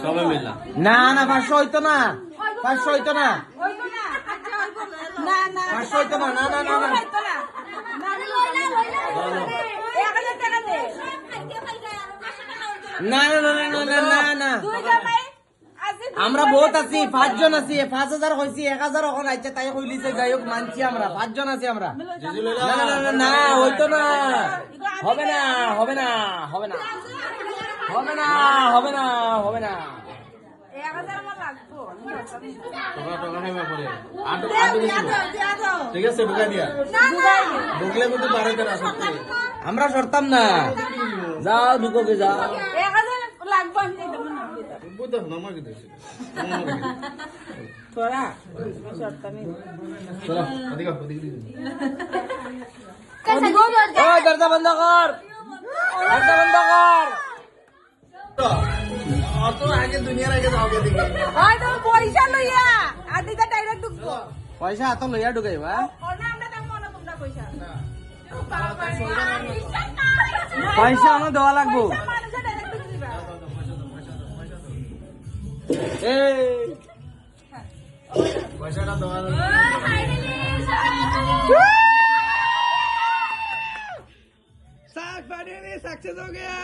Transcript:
সবাই মিলা না না 500 হইতো না 500 হইতো না 500 হইতো না না না না না না না না না না না না আমরা বহুত আছি 5 জন আছি 5000 হইছি 1000 এখন আইছে তাই কইলিছে যাই হোক মানছি আমরা 5 জন আছি আমরা না না না না হইতো না হবে না হবে না হবে না হবে না হবে না হবে না 1000 আমার লাগতো টাকা খাইবা পরে ঠিক আছে ঢুকা দিয়া ঢুকলে কিন্তু 12 না সত্যি আমরা সরতাম না যাও ঢুকোকে যাও 1000 লাগবে আমি বুঝতে নরমাল কি দিছি তোরা সরতামি চলো ওদিকে ওদিকে ওই দরজা বন্ধ কর দরজা বন্ধ কর অত আগে দুনিয়ার আগে যাও দিকে হয় তো পয়সা লইয়া আদিটা ডাইরেক্ট ঢুকবো পয়সা হাত লইয়া ঢুকাইবা ওনা আমরা দাম মনে তোমরা পয়সা পয়সা আমার দেওয়া লাগবো মানুষে ডাইরেক্ট ঢুক দিবা এই পয়সাটা দেওয়া साग फाइनली सक्सेस हो गया